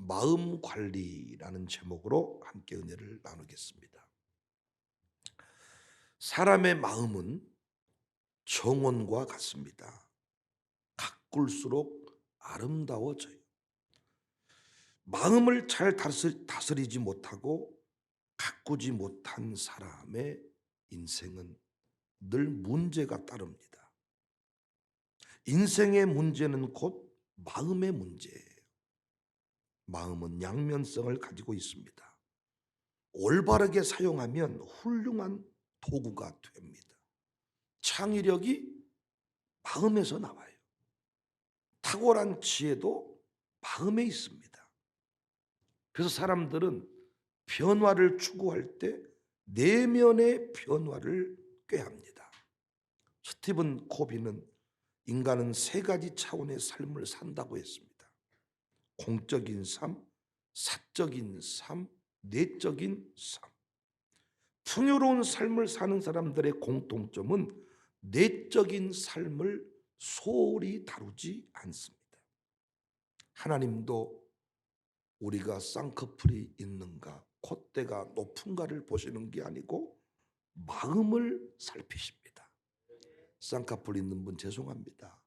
마음 관리라는 제목으로 함께 은혜를 나누겠습니다. 사람의 마음은 정원과 같습니다. 가꿀수록 아름다워져요. 마음을 잘 다스리지 못하고 가꾸지 못한 사람의 인생은 늘 문제가 따릅니다. 인생의 문제는 곧 마음의 문제예요. 마음은 양면성을 가지고 있습니다. 올바르게 사용하면 훌륭한 도구가 됩니다. 창의력이 마음에서 나와요. 탁월한 지혜도 마음에 있습니다. 그래서 사람들은 변화를 추구할 때 내면의 변화를 꾀합니다. 스티븐 코비는 인간은 세 가지 차원의 삶을 산다고 했습니다. 공적인 삶, 사적인 삶, 내적인 삶. 풍요로운 삶을 사는 사람들의 공통점은 내적인 삶을 소홀히 다루지 않습니다. 하나님도 우리가 쌍꺼풀이 있는가, 콧대가 높은가를 보시는 게 아니고 마음을 살피십니다. 쌍꺼풀 있는 분 죄송합니다.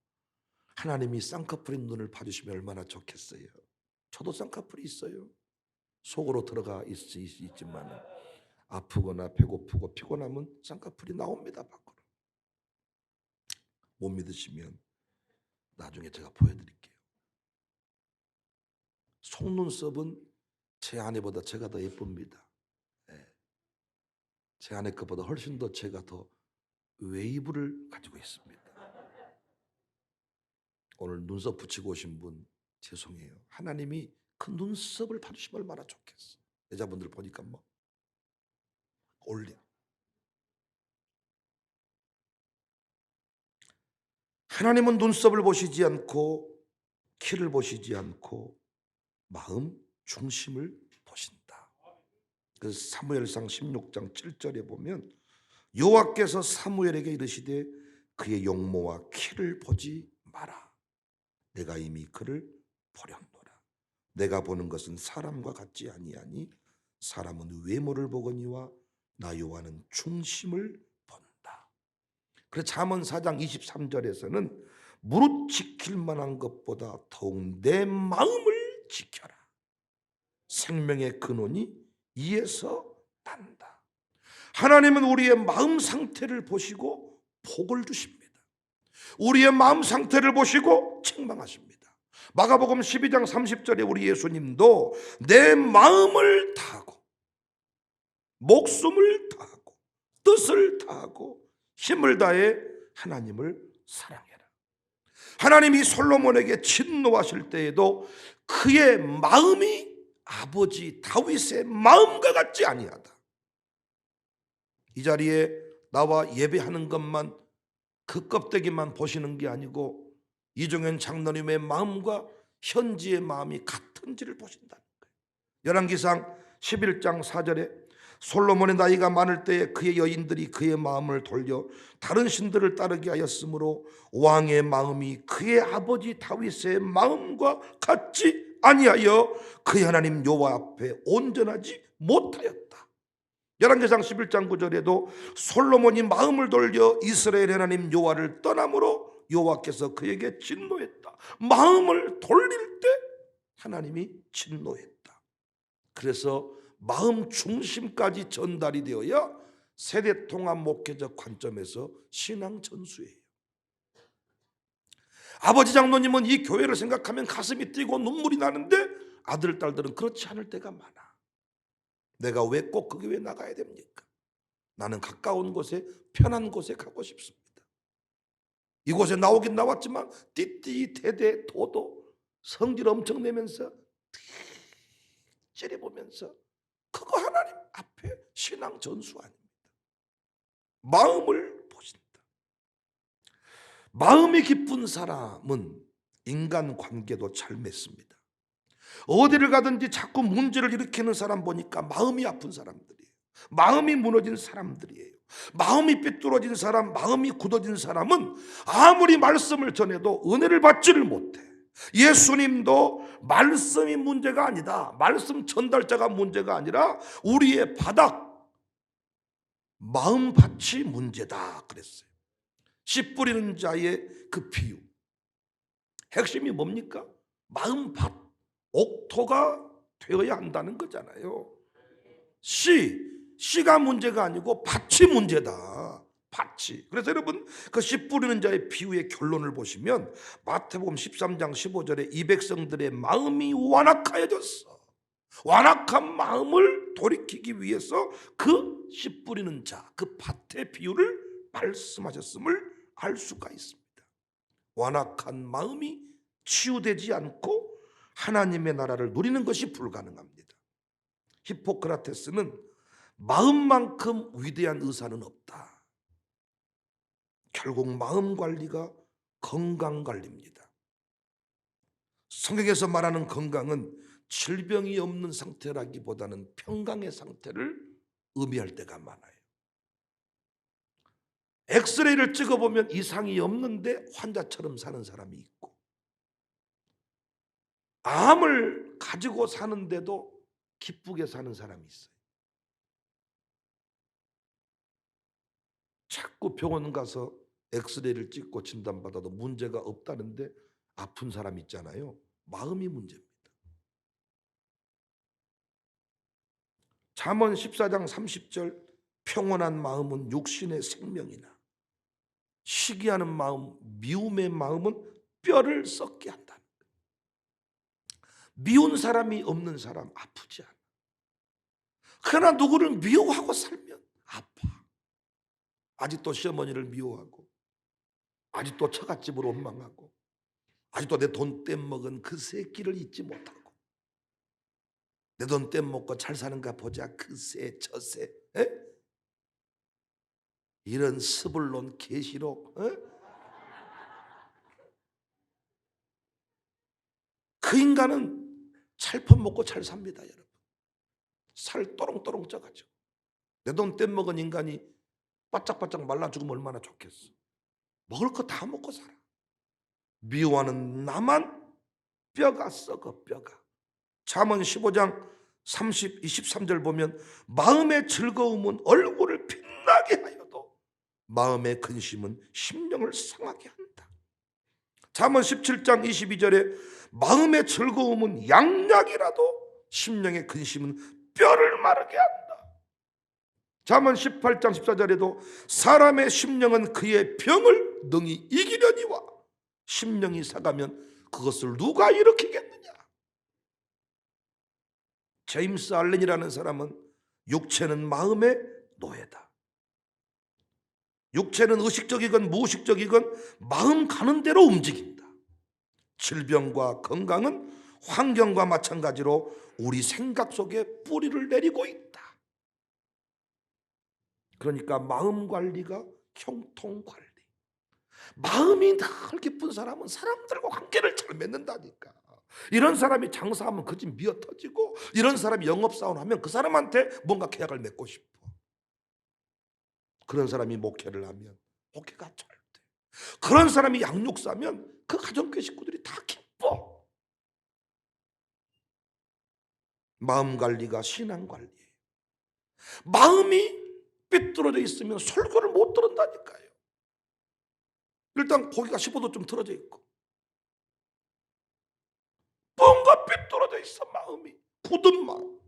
하나님이 쌍꺼풀 있는 눈을 봐주시면 얼마나 좋겠어요. 저도 쌍꺼풀이 있어요. 속으로 들어가 있지만 아프거나 배고프고 피곤하면 쌍꺼풀이 나옵니다. 밖으로. 못 믿으시면 나중에 제가 보여드릴게요. 속눈썹은 제 아내보다 제가 더 예쁩니다. 제 아내 것보다 훨씬 더 제가 더 웨이브를 가지고 있습니다. 오늘 눈썹 붙이고 오신 분 죄송해요. 하나님이 그 눈썹을 봐주시면 얼마나 좋겠어. 여자분들 보니까 뭐 올린. 하나님은 눈썹을 보시지 않고 키를 보시지 않고 마음 중심을 보신다. 그래서 사무엘상 16장 7절에 보면 여호와께서 사무엘에게 이르시되 그의 용모와 키를 보지 마라. 내가 이미 그를 보렸노라. 내가 보는 것은 사람과 같지 아니하니 사람은 외모를 보거니와 나 여호와는 중심을 본다. 그래서 잠언 4장 23절에서는 무릇 지킬 만한 것보다 더욱 내 마음을 지켜라. 생명의 근원이 이에서 난다. 하나님은 우리의 마음 상태를 보시고 복을 주십니다. 우리의 마음 상태를 보시고 책망하십니다. 마가복음 12장 30절에 우리 예수님도 내 마음을 다하고 목숨을 다하고 뜻을 다하고 힘을 다해 하나님을 사랑해라. 하나님이 솔로몬에게 진노하실 때에도 그의 마음이 아버지 다윗의 마음과 같지 아니하다. 이 자리에 나와 예배하는 것만 그 껍데기만 보시는 게 아니고 이종현 장로님의 마음과 현지의 마음이 같은지를 보신다는 거예요. 열왕기상 11장 4절에 솔로몬의 나이가 많을 때에 그의 여인들이 그의 마음을 돌려 다른 신들을 따르게 하였으므로 왕의 마음이 그의 아버지 다윗의 마음과 같지 아니하여 그의 하나님 여호와 앞에 온전하지 못하였다. 열왕기상 11장 9절에도 솔로몬이 마음을 돌려 이스라엘 하나님 여호와를 떠남으로 여호와께서 그에게 진노했다. 마음을 돌릴 때 하나님이 진노했다. 그래서 마음 중심까지 전달이 되어야 세대 통합 목회적 관점에서 신앙 전수예요. 아버지 장로님은 이 교회를 생각하면 가슴이 뛰고 눈물이 나는데 아들 딸들은 그렇지 않을 때가 많아. 내가 왜 꼭 그 교회에 나가야 됩니까? 나는 가까운 곳에 편한 곳에 가고 싶습니다. 이곳에 나오긴 나왔지만 띠띠 대대 도도 성질 엄청 내면서 째려보면서 그거 하나님 앞에 신앙 전수 아닙니다. 마음을 보신다. 마음이 기쁜 사람은 인간관계도 잘 맺습니다. 어디를 가든지 자꾸 문제를 일으키는 사람 보니까 마음이 아픈 사람들이에요. 마음이 무너진 사람들이에요. 마음이 삐뚤어진 사람, 마음이 굳어진 사람은 아무리 말씀을 전해도 은혜를 받지를 못해. 예수님도 말씀이 문제가 아니다. 말씀 전달자가 문제가 아니라 우리의 바닥, 마음밭이 문제다 그랬어요. 씨 뿌리는 자의 그 비유. 핵심이 뭡니까? 마음밭, 옥토가 되어야 한다는 거잖아요. 씨가 문제가 아니고 밭이 문제다. 밭이. 그래서 여러분 그 씨 뿌리는 자의 비유의 결론을 보시면 마태복음 13장 15절에 이 백성들의 마음이 완악하여졌어. 완악한 마음을 돌이키기 위해서 그 씨 뿌리는 자, 그 밭의 비유를 말씀하셨음을 알 수가 있습니다. 완악한 마음이 치유되지 않고 하나님의 나라를 누리는 것이 불가능합니다. 히포크라테스는 마음만큼 위대한 의사는 없다. 결국 마음 관리가 건강 관리입니다. 성경에서 말하는 건강은 질병이 없는 상태라기보다는 평강의 상태를 의미할 때가 많아요. 엑스레이를 찍어보면 이상이 없는데 환자처럼 사는 사람이 있고, 암을 가지고 사는데도 기쁘게 사는 사람이 있어요. 자꾸 병원 가서 엑스레이를 찍고 진단받아도 문제가 없다는데 아픈 사람 있잖아요. 마음이 문제입니다. 잠언 14장 30절 평온한 마음은 육신의 생명이나 시기하는 마음, 미움의 마음은 뼈를 썩게 한다. 미운 사람이 없는 사람 아프지 않아. 그러나 누구를 미워하고 살면 아파. 아직도 시어머니를 미워하고, 아직도 처갓집으로 원망하고, 아직도 내 돈 떼먹은 그 새끼를 잊지 못하고, 내 돈 떼먹고 잘 사는가 보자 그 새 저새, 이런 스불론 계시록, 그 인간은 잘 퍼먹고 잘 삽니다. 여러분, 살 또롱또롱 쪄가지고 내 돈 떼먹은 인간이 바짝바짝 말라 죽으면 얼마나 좋겠어. 먹을 거 다 먹고 살아. 미워하는 나만 뼈가 썩어. 뼈가. 잠언 15장 23절 보면 마음의 즐거움은 얼굴을 빛나게 하여도 마음의 근심은 심령을 상하게 한다. 잠언 17장 22절에 마음의 즐거움은 양약이라도 심령의 근심은 뼈를 마르게 한다. 잠언 18장 14절에도 사람의 심령은 그의 병을 능히 이기려니와 심령이 사가면 그것을 누가 일으키겠느냐. 제임스 알렌이라는 사람은 육체는 마음의 노예다. 육체는 의식적이건 무의식적이건 마음 가는 대로 움직인다. 질병과 건강은 환경과 마찬가지로 우리 생각 속에 뿌리를 내리고 있다. 그러니까 마음 관리가 형통 관리. 마음이 늘 기쁜 사람은 사람들과 관계를 잘 맺는다니까. 이런 사람이 장사하면 그 집 미어 터지고, 이런 사람이 영업사원 하면 그 사람한테 뭔가 계약을 맺고 싶어. 그런 사람이 목회를 하면 목회가 잘 돼. 그런 사람이 양육 사면 그 가정교회 식구들이 다 기뻐. 마음 관리가 신앙 관리예요. 마음이 삐뚤어져 있으면 설교를 못 들은다니까요. 일단 고기가 15도쯤 틀어져 있고 뭔가 삐뚤어져 있어. 마음이 굳은 마음.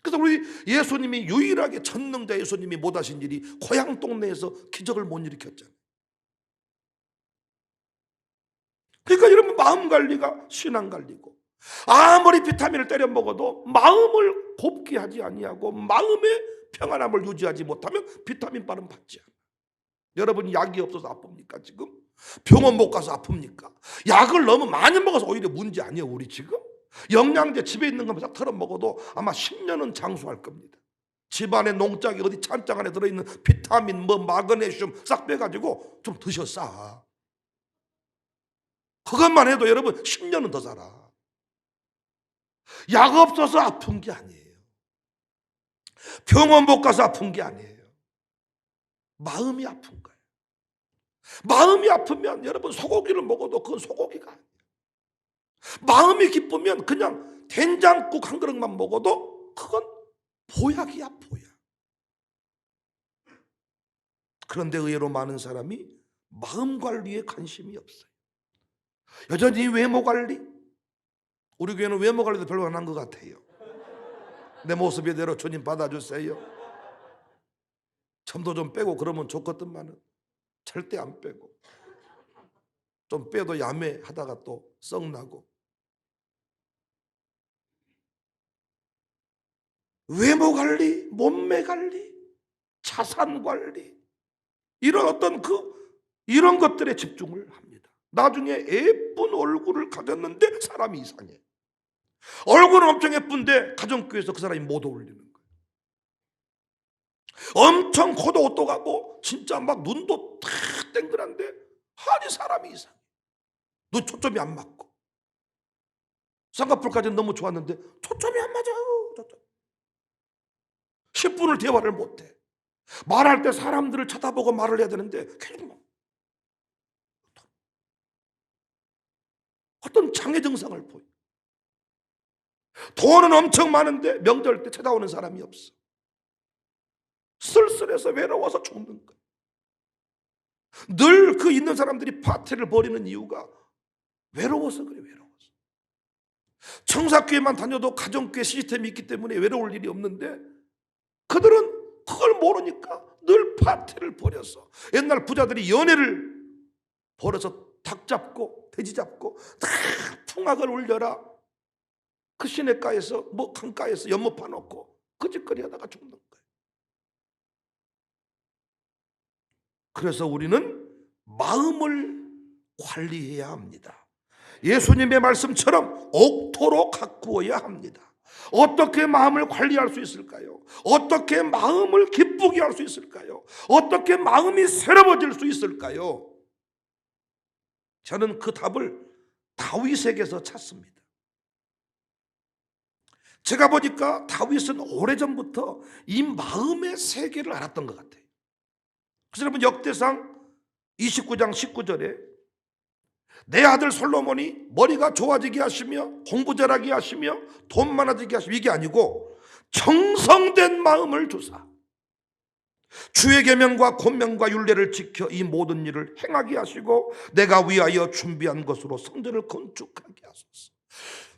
그래서 우리 예수님이 유일하게 전능자 예수님이 못하신 일이 고향 동네에서 기적을 못 일으켰잖아요. 그러니까 여러분 마음 관리가 신앙 관리고, 아무리 비타민을 때려 먹어도 마음을 곱게 하지 아니하고 마음의 평안함을 유지하지 못하면 비타민빨은 받지 않아. 여러분 약이 없어서 아픕니까 지금? 병원 못 가서 아픕니까? 약을 너무 많이 먹어서 오히려 문제 아니에요. 우리 지금 영양제 집에 있는 거만 싹 털어 먹어도 아마 10년은 장수할 겁니다. 집안에 농작이 어디 찬장 안에 들어있는 비타민 뭐 마그네슘 싹 빼가지고 좀 드셔 싸. 그것만 해도 여러분 10년은 더 살아. 약 없어서 아픈 게 아니에요. 병원 못 가서 아픈 게 아니에요. 마음이 아픈 거예요. 마음이 아프면 여러분 소고기를 먹어도 그건 소고기가 아니에요. 마음이 기쁘면 그냥 된장국 한 그릇만 먹어도 그건 보약이야, 보약. 그런데 의외로 많은 사람이 마음 관리에 관심이 없어요. 여전히 외모 관리, 우리 교회는 외모 관리도 별로 안 한 것 같아요. 내 모습 이대로 주님 받아주세요. 점도 좀 빼고 그러면 좋겠더만은 절대 안 빼고, 좀 빼도 야매하다가 또 썩나고. 외모 관리, 몸매 관리, 자산 관리, 이런 어떤 이런 것들에 집중을 합니다. 나중에 예쁜 얼굴을 가졌는데 사람이 이상해. 얼굴은 엄청 예쁜데 가정교회에서 그 사람이 못 어울리는 거예요. 엄청 코도 오똑하고 진짜 막 눈도 탁 땡그란데 아니 사람이 이상해. 눈 초점이 안 맞고, 쌍꺼풀까지는 너무 좋았는데 초점이 안 맞아요. 초점. 10분을 대화를 못해. 말할 때 사람들을 쳐다보고 말을 해야 되는데 계속 어떤 장애 증상을 보여. 돈은 엄청 많은데 명절 때 찾아오는 사람이 없어. 쓸쓸해서 외로워서 죽는 거야. 늘 그 있는 사람들이 파티를 벌이는 이유가 외로워서 그래, 외로워서. 청사교회만 다녀도 가정교회 시스템이 있기 때문에 외로울 일이 없는데 그들은 그걸 모르니까 늘 파티를 벌여서, 옛날 부자들이 연애를 벌여서 닭 잡고 돼지 잡고 다 풍악을 울려라, 그 시내가에서 뭐 강가에서 연못 파놓고 그 짓거리 하다가 죽는 거예요. 그래서 우리는 마음을 관리해야 합니다. 예수님의 말씀처럼 옥토로 가꾸어야 합니다. 어떻게 마음을 관리할 수 있을까요? 어떻게 마음을 기쁘게 할 수 있을까요? 어떻게 마음이 새로워질 수 있을까요? 저는 그 답을 다윗에게서 찾습니다. 제가 보니까 다윗은 오래전부터 이 마음의 세계를 알았던 것 같아요. 그래서 여러분, 역대상 29장 19절에 내 아들 솔로몬이 머리가 좋아지게 하시며 공부 잘하게 하시며 돈 많아지게 하시며, 이게 아니고 정성된 마음을 주사 주의 계명과 권명과 율례를 지켜 이 모든 일을 행하게 하시고 내가 위하여 준비한 것으로 성전을 건축하게 하소서.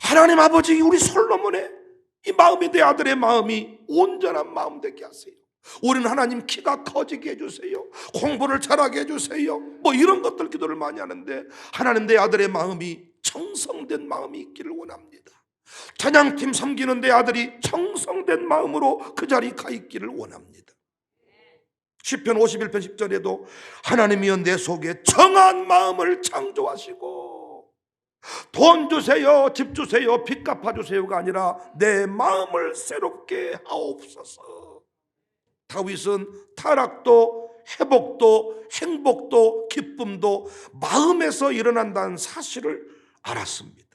하나님 아버지, 우리 솔로몬의 이 마음이, 내 아들의 마음이 온전한 마음 되게 하세요. 우리는 하나님 키가 커지게 해주세요, 공부를 잘하게 해주세요, 뭐 이런 것들 기도를 많이 하는데 하나님, 내 아들의 마음이 정성된 마음이 있기를 원합니다. 찬양팀 섬기는 내 아들이 정성된 마음으로 그 자리에 가 있기를 원합니다. 시편 51편 10절에도 하나님이여 내 속에 정한 마음을 창조하시고, 돈 주세요, 집 주세요, 빚 갚아주세요가 아니라 내 마음을 새롭게 하옵소서. 다윗은 타락도 회복도 행복도 기쁨도 마음에서 일어난다는 사실을 알았습니다.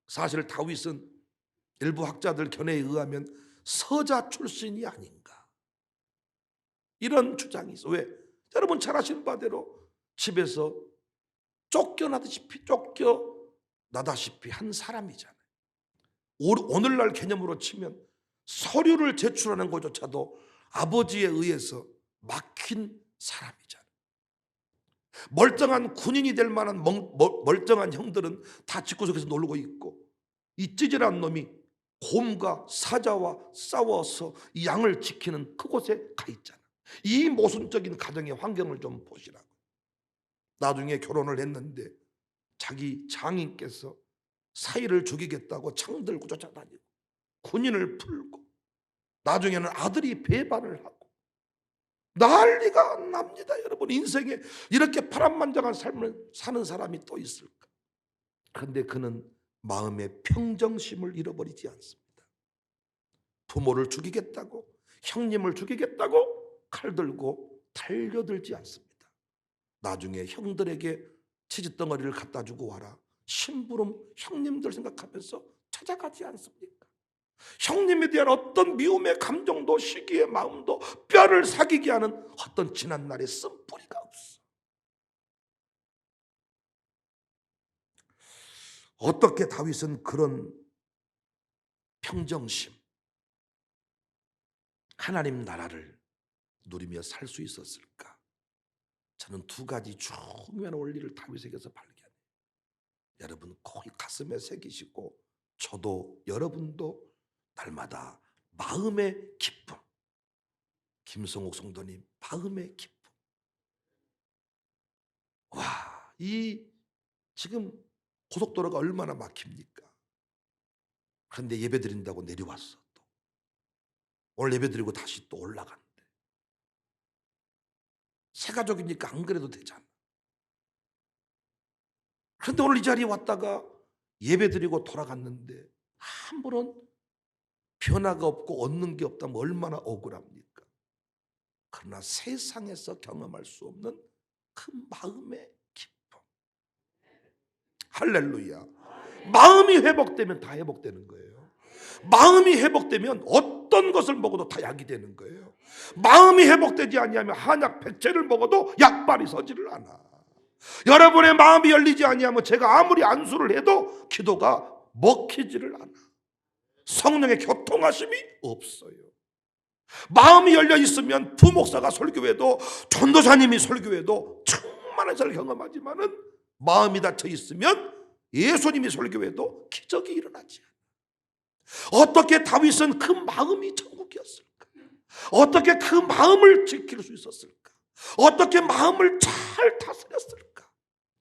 사실 다윗은 일부 학자들 견해에 의하면 서자 출신이 아닌가, 이런 주장이 있어. 왜? 여러분 잘 아시는 바대로 집에서 쫓겨나다시피 한 사람이잖아요. 오늘날 개념으로 치면 서류를 제출하는 것조차도 아버지에 의해서 막힌 사람이잖아요. 멀쩡한 군인이 될 만한 멀쩡한 형들은 다 집구석에서 놀고 있고, 이 찌질한 놈이 곰과 사자와 싸워서 이 양을 지키는 그곳에 가 있잖아. 이 모순적인 가정의 환경을 좀 보시라고. 나중에 결혼을 했는데 자기 장인께서 사위를 죽이겠다고 창 들고 쫓아다니고 군인을 풀고, 나중에는 아들이 배반을 하고 난리가 납니다. 여러분, 인생에 이렇게 파란만장한 삶을 사는 사람이 또 있을까? 그런데 그는 마음의 평정심을 잃어버리지 않습니다. 부모를 죽이겠다고, 형님을 죽이겠다고 칼 들고 달려들지 않습니다. 나중에 형들에게 치즈덩어리를 갖다 주고 와라, 심부름 형님들 생각하면서 찾아가지 않습니까? 형님에 대한 어떤 미움의 감정도 시기의 마음도 뼈를 사기게 하는 어떤 지난날의 쓴뿌리가 없어. 어떻게 다윗은 그런 평정심, 하나님 나라를 누리며 살 수 있었을까? 저는 두 가지 중요한 원리를 다윗에게서 발견해요. 여러분 꼭 가슴에 새기시고, 저도 여러분도 날마다 마음의 기쁨, 김성욱 성도님 마음의 기쁨. 와, 이 지금 고속도로가 얼마나 막힙니까? 그런데 예배 드린다고 내려왔어. 또 오늘 예배 드리고 다시 또 올라간대. 새 가족이니까 안 그래도 되잖아. 그런데 오늘 이 자리에 왔다가 예배 드리고 돌아갔는데 아무런 변화가 없고 얻는 게 없다면 얼마나 억울합니까? 그러나 세상에서 경험할 수 없는 그 마음의 기쁨. 할렐루야. 마음이 회복되면 다 회복되는 거예요. 마음이 회복되면 어떤 것을 먹어도 다 약이 되는 거예요. 마음이 회복되지 아니하면 한약 100채를 먹어도 약발이 서지를 않아. 여러분의 마음이 열리지 아니하면 제가 아무리 안수를 해도 기도가 먹히지를 않아. 성령의 교통하심이 없어요. 마음이 열려 있으면 부목사가 설교해도, 전도사님이 설교해도 충만한 것을 경험하지만은 마음이 닫혀 있으면 예수님이 설교해도 기적이 일어나지 않아. 어떻게 다윗은 그 마음이 천국이었을까? 어떻게 그 마음을 지킬 수 있었을까? 어떻게 마음을 잘 다스렸을까?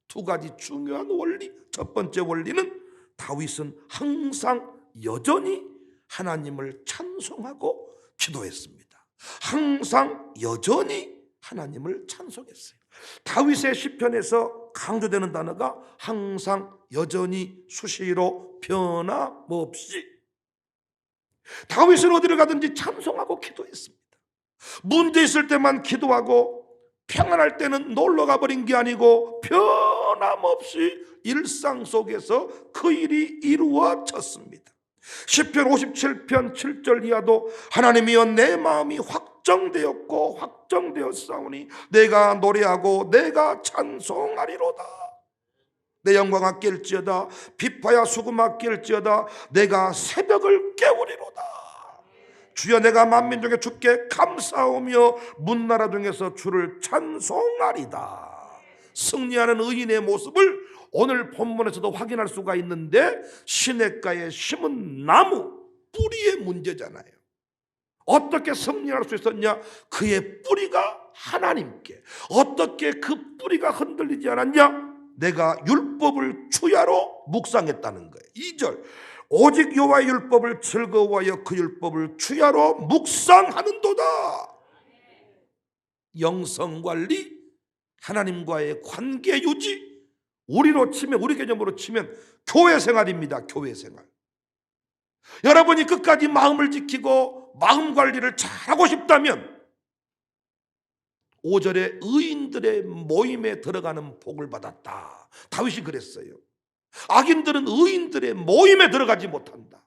두 가지 중요한 원리. 첫 번째 원리는 다윗은 항상 여전히 하나님을 찬송하고 기도했습니다. 항상 여전히 하나님을 찬송했어요. 다윗의 시편에서 강조되는 단어가 항상, 여전히, 수시로, 변함없이. 다윗은 어디를 가든지 찬송하고 기도했습니다. 문제 있을 때만 기도하고 평안할 때는 놀러 가버린 게 아니고 변함없이 일상 속에서 그 일이 이루어졌습니다. 시편 57편 7절 이하도 하나님이여 내 마음이 확정되었고 확정되었사오니 내가 노래하고 내가 찬송하리로다. 내 영광아 깰지어다 비파야 수금아 깰지어다 내가 새벽을 깨우리로다. 주여 내가 만민 중에 주께 감사하며 문나라 중에서 주를 찬송하리다. 승리하는 의인의 모습을 오늘 본문에서도 확인할 수가 있는데, 시냇가에 심은 나무 뿌리의 문제잖아요. 어떻게 승리할 수 있었냐? 그의 뿌리가 하나님께. 어떻게 그 뿌리가 흔들리지 않았냐? 내가 율법을 주야로 묵상했다는 거예요. 2절 오직 여호와의 율법을 즐거워하여 그 율법을 주야로 묵상하는도다. 영성관리, 하나님과의 관계 유지, 우리로 치면, 우리 개념으로 치면 교회 생활입니다. 교회 생활. 여러분이 끝까지 마음을 지키고 마음 관리를 잘하고 싶다면 5절에 의인들의 모임에 들어가는 복을 받았다. 다윗이 그랬어요. 악인들은 의인들의 모임에 들어가지 못한다.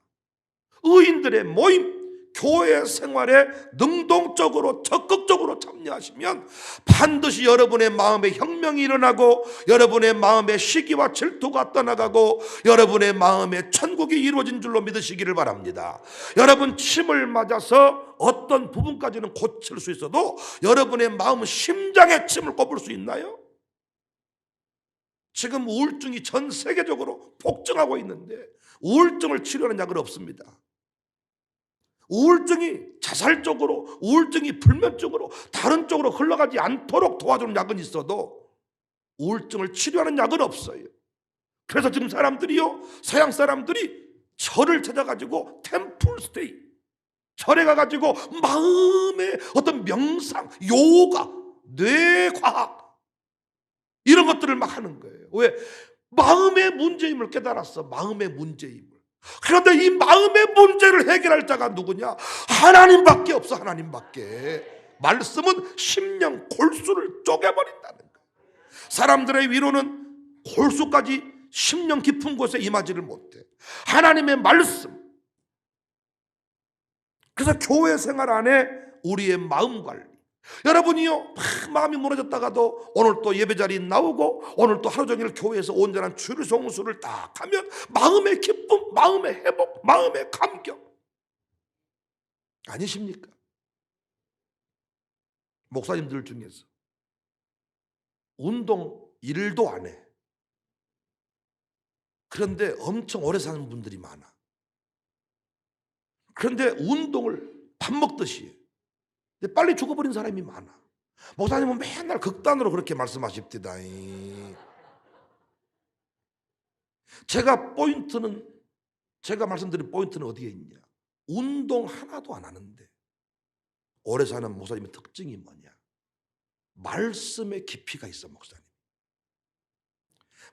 의인들의 모임, 교회 생활에 능동적으로 적극적으로 참여하시면 반드시 여러분의 마음에 혁명이 일어나고 여러분의 마음에 시기와 질투가 떠나가고 여러분의 마음에 천국이 이루어진 줄로 믿으시기를 바랍니다. 여러분 침을 맞아서 어떤 부분까지는 고칠 수 있어도 여러분의 마음 심장에 침을 꼽을 수 있나요? 지금 우울증이 전 세계적으로 폭증하고 있는데 우울증을 치료하는 약은 없습니다. 우울증이 자살적으로, 우울증이 불면증으로 다른 쪽으로 흘러가지 않도록 도와주는 약은 있어도 우울증을 치료하는 약은 없어요. 그래서 지금 사람들이요, 서양 사람들이 절을 찾아가지고 템플스테이, 절에 가가지고 마음의 어떤 명상, 요가, 뇌과학 이런 것들을 막 하는 거예요. 왜? 마음의 문제임을 깨달았어. 마음의 문제임을. 그런데 이 마음의 문제를 해결할 자가 누구냐? 하나님밖에 없어. 하나님밖에. 말씀은 심령 골수를 쪼개버린다는 거예요. 사람들의 위로는 골수까지 심령 깊은 곳에 임하지를 못해. 하나님의 말씀. 그래서 교회 생활 안에 우리의 마음 관리, 여러분이요 막 마음이 무너졌다가도 오늘 또 예배 자리에 나오고 오늘 또 하루 종일 교회에서 온전한 주일 성수를 딱 하면 마음의 기쁨, 마음의 회복, 마음의 감격 아니십니까? 목사님들 중에서 운동 1도 안 해. 그런데 엄청 오래 사는 분들이 많아. 그런데 운동을 밥 먹듯이 해. 근데 빨리 죽어버린 사람이 많아. 목사님은 맨날 극단으로 그렇게 말씀하십니다. 제가 말씀드린 포인트는 어디에 있냐? 운동 하나도 안 하는데 오래 사는 목사님의 특징이 뭐냐? 말씀의 깊이가 있어. 목사님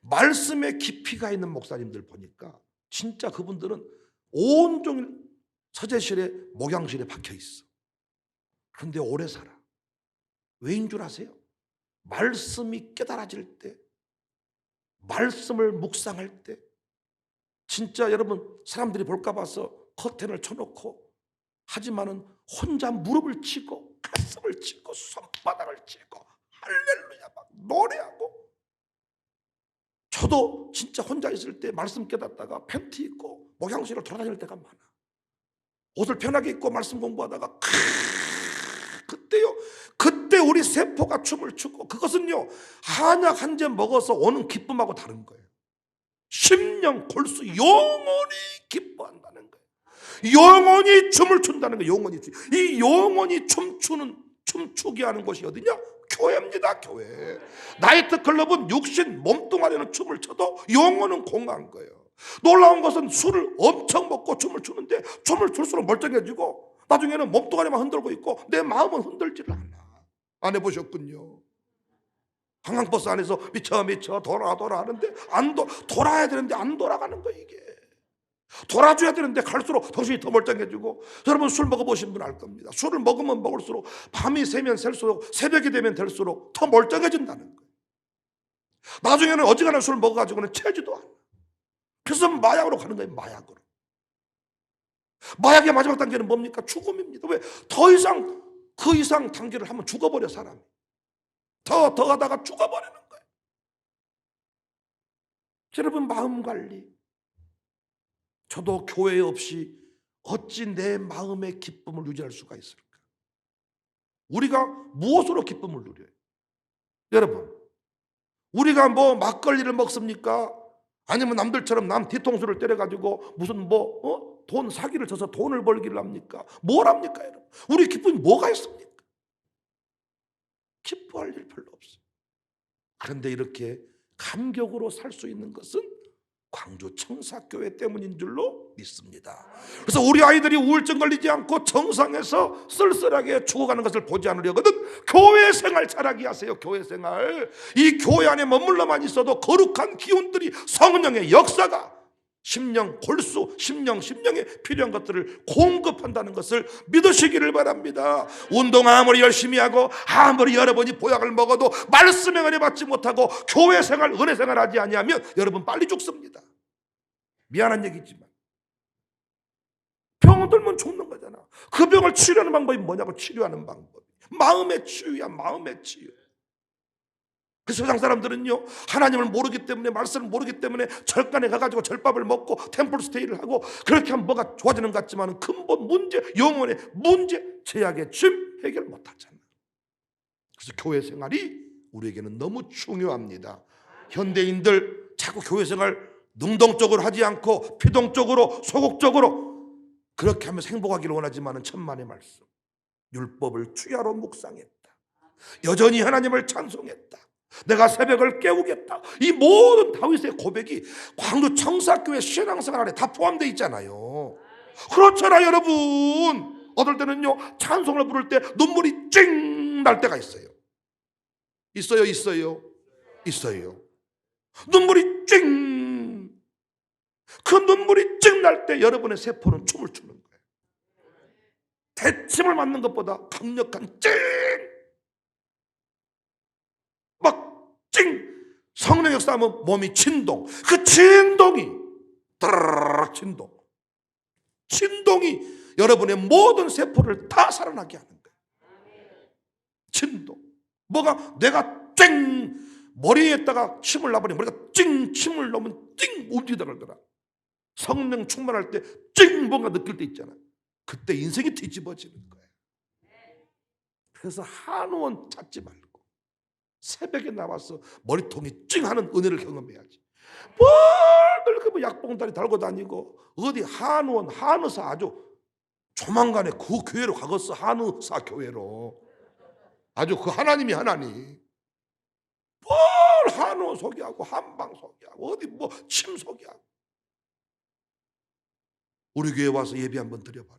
말씀의 깊이가 있는 목사님들 보니까 진짜 그분들은 온종일 서재실에 목양실에 박혀 있어. 그런데 오래 살아. 왜인 줄 아세요? 말씀이 깨달아질 때, 말씀을 묵상할 때 진짜 여러분 사람들이 볼까 봐서 커튼을 쳐놓고 하지만은 혼자 무릎을 치고 가슴을 치고 손바닥을 치고 할렐루야 막 노래하고. 저도 진짜 혼자 있을 때 말씀 깨닫다가 팬티 입고 목양실을 돌아다닐 때가 많아. 옷을 편하게 입고 말씀 공부하다가 그때요, 그때 우리 세포가 춤을 추고 그것은요 한약 한 잔 먹어서 오는 기쁨하고 다른 거예요. 심령 골수 영원히 기뻐한다는 거예요. 영원히 춤을 춘다는 거예요. 영원히 이 영원히 춤추게 하는 곳이 어디냐? 교회입니다. 교회. 나이트클럽은 육신 몸뚱아리는 춤을 춰도 영혼은 공허한 거예요. 놀라운 것은 술을 엄청 먹고 춤을 추는데 춤을 출수록 멀쩡해지고 나중에는 몸뚱아리만 흔들고 있고 내 마음은 흔들지를 않아. 안 해보셨군요. 관광버스 안에서 미쳐 돌아 하는데 돌아야 되는데 안 돌아가는 거예요. 이게 돌아줘야 되는데 갈수록 정신이 더 멀쩡해지고. 여러분 술 먹어보신 분 알 겁니다. 술을 먹으면 먹을수록 밤이 새면 셀수록 새벽이 되면 될수록 더 멀쩡해진다는 거예요. 나중에는 어지간한 술 먹어가지고는 채지도 않아. 그래서 마약으로 가는 거예요. 마약으로. 마약의 마지막 단계는 뭡니까? 죽음입니다. 왜? 그 이상 단계를 하면 죽어버려 사람이. 더 하다가 죽어버리는 거예요. 여러분 마음관리. 저도 교회 없이 어찌 내 마음의 기쁨을 유지할 수가 있을까? 우리가 무엇으로 기쁨을 누려요? 여러분 우리가 뭐 막걸리를 먹습니까? 아니면 남들처럼 남 뒤통수를 때려가지고 무슨 돈 사기를 쳐서 돈을 벌기를 합니까? 뭘 합니까 여러분? 우리 기쁨이 뭐가 있습니까? 기뻐할 일 별로 없어요. 그런데 이렇게 감격으로 살 수 있는 것은 광주 청사교회 때문인 줄로 믿습니다. 그래서 우리 아이들이 우울증 걸리지 않고 정상에서 쓸쓸하게 죽어가는 것을 보지 않으려거든 교회 생활 잘하게 하세요. 교회 생활. 이 교회 안에 머물러만 있어도 거룩한 기운들이 성령의 역사가 심령 골수, 심령에 필요한 것들을 공급한다는 것을 믿으시기를 바랍니다. 운동 아무리 열심히 하고 아무리 여러분이 보약을 먹어도 말씀의 은혜 받지 못하고 교회 생활, 은혜 생활 하지 아니하면 여러분 빨리 죽습니다. 미안한 얘기지만 병 들면 죽는 거잖아. 그 병을 치료하는 방법이 뭐냐고. 치료하는 방법 마음의 치유야. 마음의 치유. 그 세상 사람들은요 하나님을 모르기 때문에, 말씀을 모르기 때문에 절간에 가가지고 절밥을 먹고 템플 스테이를 하고 그렇게 하면 뭐가 좋아지는 것 같지만 근본 문제, 영혼의 문제, 죄악의 짐 해결 못하잖아. 그래서 교회 생활이 우리에게는 너무 중요합니다. 현대인들 자꾸 교회 생활 능동적으로 하지 않고 피동적으로 소극적으로 그렇게 하면서 행복하기를 원하지만 천만의 말씀, 율법을 주야로 묵상했다. 여전히 하나님을 찬송했다. 내가 새벽을 깨우겠다. 이 모든 다윗의 고백이 광주 청사교회 신앙생활 안에 다 포함되어 있잖아요. 그렇잖아요 여러분. 어떨 때는요 찬송을 부를 때 눈물이 찡 날 때가 있어요. 있어요. 눈물이 찡. 그 눈물이 찡 날 때 여러분의 세포는 춤을 추는 거예요. 대침을 맞는 것보다 강력한 찡. 성령 역사하면 몸이 진동. 그 진동이 드르르르 진동이 여러분의 모든 세포를 다 살아나게 하는 거예요. 진동. 뭐가 내가 쨍 머리에다가 침을 놔버리면 머리가 찡 침을 넣으면 찡 움직이다 그러더라. 성령 충만할 때 찡 뭔가 느낄 때 있잖아. 그때 인생이 뒤집어지는 거예요. 그래서 한의원 찾지 말고 새벽에 나와서 머리통이 찡 하는 은혜를 경험해야지. 뭘 그렇게 약봉다리 달고 다니고 어디 한의원 한의사 아주 조만간에 그 교회로 가겠어. 한의사 교회로. 아주 그 하나님이 하나님. 뭘 한의원 소개하고 한방 소개하고 어디 뭐 침 소개하고. 우리 교회 와서 예배 한번 드려봐라.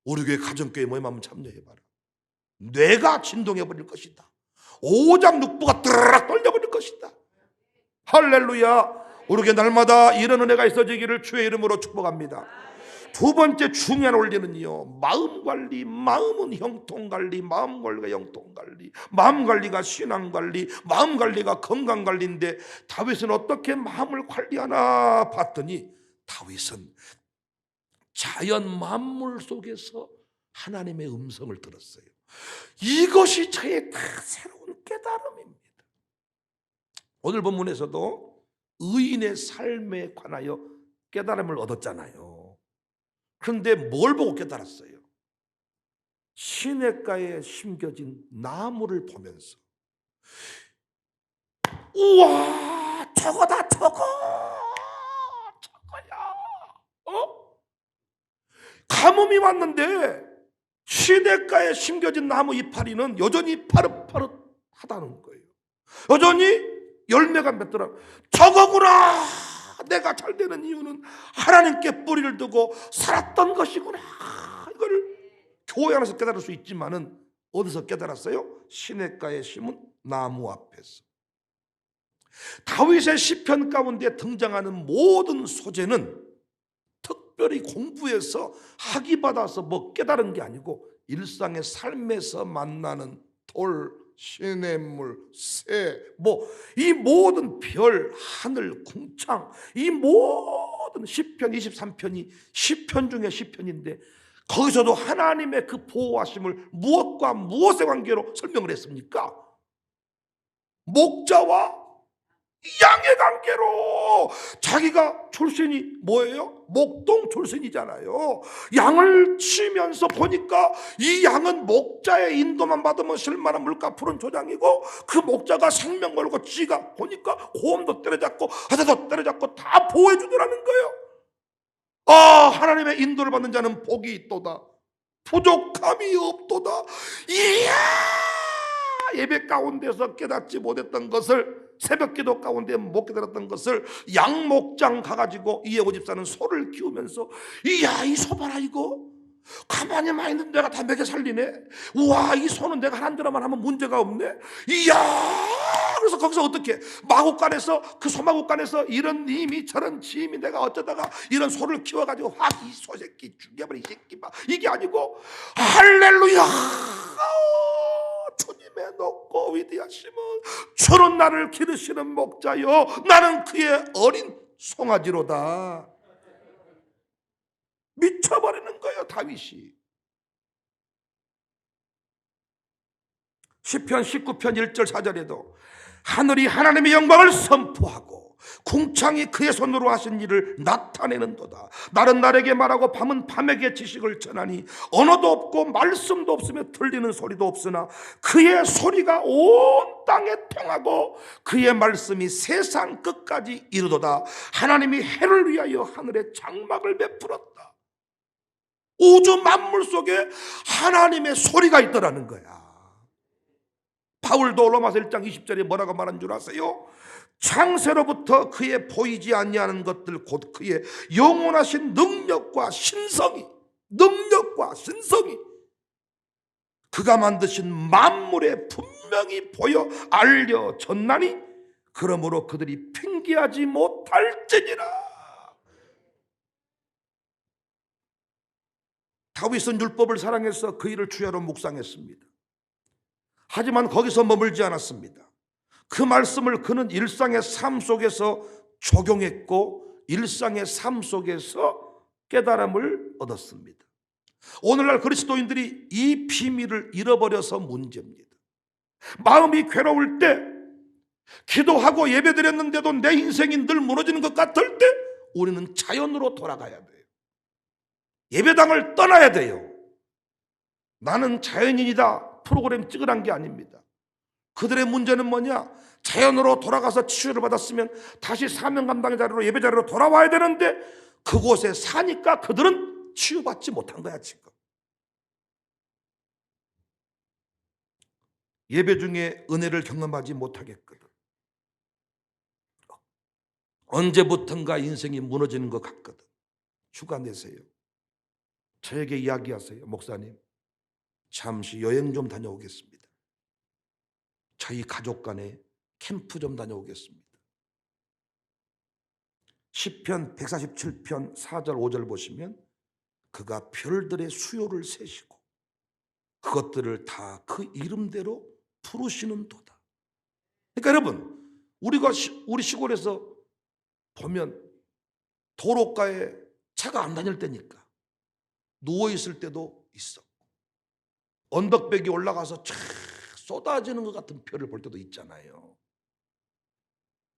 우리 교회 가정교회 모임 한번 참여해봐라. 뇌가 진동해버릴 것이다. 오장육부가 드르륵 떨려버릴 것이다. 할렐루야. 우리 교회 날마다 이런 은혜가 있어지기를 주의 이름으로 축복합니다. 두 번째 중요한 원리는요, 마음관리. 마음은 형통관리, 마음관리가 형통관리, 마음관리가 신앙관리, 마음관리가 건강관리인데 다윗은 어떻게 마음을 관리하나 봤더니 다윗은 자연 만물 속에서 하나님의 음성을 들었어요. 이것이 저의 다 새로운 깨달음입니다. 오늘 본문에서도 의인의 삶에 관하여 깨달음을 얻었잖아요. 그런데 뭘 보고 깨달았어요? 시냇가에 심겨진 나무를 보면서 우와 저거다 저거야. 가뭄이 왔는데 시냇가에 심겨진 나무 이파리는 여전히 파릇파릇하다는 거예요. 여전히 열매가 맺더라. 저거구나. 내가 잘 되는 이유는 하나님께 뿌리를 두고 살았던 것이구나. 이걸 교회 안에서 깨달을 수 있지만은 어디서 깨달았어요? 시냇가에 심은 나무 앞에서. 다윗의 시편 가운데 등장하는 모든 소재는 특별히 공부해서 학위 받아서 뭐 깨달은 게 아니고 일상의 삶에서 만나는 돌, 시냇물, 새, 이 모든 별, 하늘, 궁창, 이 모든 시편 23편이 시편 중에 시편인데 거기서도 하나님의 그 보호하심을 무엇과 무엇의 관계로 설명을 했습니까? 목자와 양의 관계로. 자기가 출신이 뭐예요? 목동 출신이잖아요. 양을 치면서 보니까 이 양은 목자의 인도만 받으면 쓸만한 물가푸른 조장이고 그 목자가 생명 걸고 지가 보니까 곰도 때려잡고 하자도 때려잡고 다 보호해 주더라는 거예요. 하나님의 인도를 받는 자는 복이 있도다. 부족함이 없도다. 이야, 예배 가운데서 깨닫지 못했던 것을, 새벽 기도 가운데 못 깨달았던 것을 양목장 가가지고 이예고 집사는 소를 키우면서 이야, 이 소 봐라, 이거 가만히만 있는 내가 다 먹여 살리네. 우와, 이 소는 내가 하는 대로만 하면 문제가 없네. 이야. 그래서 거기서 어떻게 마곡간에서, 그 소마곡간에서 이런 님이 저런 지임이 내가 어쩌다가 이런 소를 키워가지고 확 이 소새끼 죽여버리, 이 새끼 봐, 이게 아니고 할렐루야, 주님의 높고 위대하심은 주는 나를 기르시는 목자요 나는 그의 어린 송아지로다. 미쳐버리는 거예요, 다윗이. 시편 19편 1절 4절에도 하늘이 하나님의 영광을 선포하고 궁창이 그의 손으로 하신 일을 나타내는도다. 날은 날에게 말하고 밤은 밤에게 지식을 전하니 언어도 없고 말씀도 없으며 들리는 소리도 없으나 그의 소리가 온 땅에 통하고 그의 말씀이 세상 끝까지 이르도다. 하나님이 해를 위하여 하늘에 장막을 베풀었다. 우주 만물 속에 하나님의 소리가 있더라는 거야. 바울도 로마서 1장 20절에 뭐라고 말한 줄 아세요? 창세로부터 그의 보이지 아니하는 것들 곧 그의 영원하신 능력과 신성이 그가 만드신 만물에 분명히 보여 알려졌나니 그러므로 그들이 핑계하지 못할지니라. 다윗은 율법을 사랑해서 그 일을 주야로 묵상했습니다. 하지만 거기서 머물지 않았습니다. 그 말씀을 그는 일상의 삶 속에서 적용했고 일상의 삶 속에서 깨달음을 얻었습니다. 오늘날 그리스도인들이 이 비밀을 잃어버려서 문제입니다. 마음이 괴로울 때, 기도하고 예배드렸는데도 내 인생이 늘 무너지는 것 같을 때 우리는 자연으로 돌아가야 돼요. 예배당을 떠나야 돼요. 나는 자연인이다 프로그램 찍으란 게 아닙니다. 그들의 문제는 뭐냐? 자연으로 돌아가서 치유를 받았으면 다시 사명 감당의 자리로, 예배 자리로 돌아와야 되는데 그곳에 사니까 그들은 치유받지 못한 거야. 지금 예배 중에 은혜를 경험하지 못하겠거든. 언제부턴가 인생이 무너지는 것 같거든. 휴가 내세요. 저에게 이야기하세요. 목사님, 잠시 여행 좀 다녀오겠습니다. 저희 가족 간에 캠프 좀 다녀오겠습니다. 시편 147편 4절 5절 보시면 그가 별들의 수요를 세시고 그것들을 다 그 이름대로 부르시는 도다. 그러니까 여러분, 우리 시골에서 보면 도로가에 차가 안 다닐 때니까 누워있을 때도 있어. 언덕백이 올라가서 쫙 쏟아지는 것 같은 별을 볼 때도 있잖아요.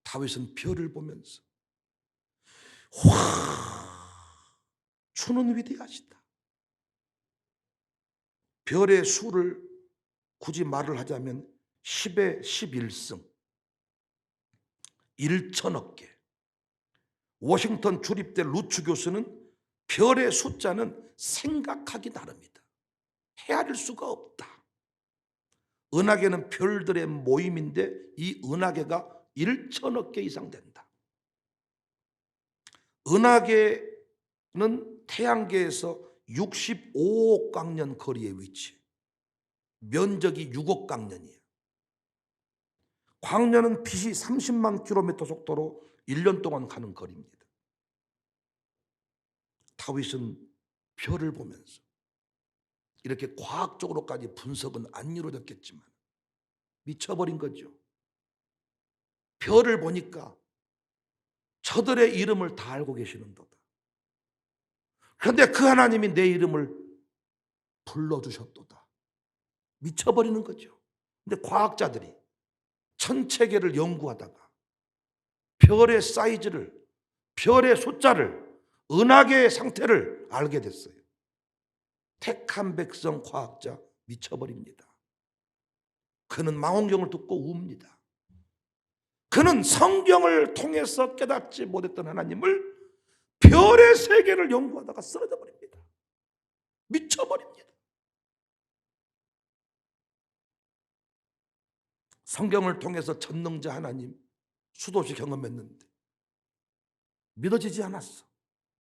다윗은 별을 보면서 와, 주는 위대하시다. 별의 수를 굳이 말을 하자면 10의 11승 1천억 개. 워싱턴 주립대 루츠 교수는 별의 숫자는 생각하기 나름이다. 헤아릴 수가 없다. 은하계는 별들의 모임인데 이 은하계가 1천억 개 이상 된다. 은하계는 태양계에서 65억 광년 거리에 위치해. 면적이 6억 광년이에요. 광년은 빛이 30만 킬로미터 속도로 1년 동안 가는 거리입니다. 다윗은 별을 보면서, 이렇게 과학적으로까지 분석은 안 이루어졌겠지만 미쳐버린 거죠. 별을 보니까 저들의 이름을 다 알고 계시는도다. 그런데 그 하나님이 내 이름을 불러주셨도다. 미쳐버리는 거죠. 근데 과학자들이 천체계를 연구하다가 별의 사이즈를, 별의 숫자를, 은하계의 상태를 알게 됐어요. 택한 백성 과학자 미쳐버립니다. 그는 망원경을 듣고 웁니다. 그는 성경을 통해서 깨닫지 못했던 하나님을 별의 세계를 연구하다가 쓰러져 버립니다. 미쳐버립니다. 성경을 통해서 전능자 하나님 수도 없이 경험했는데 믿어지지 않았어.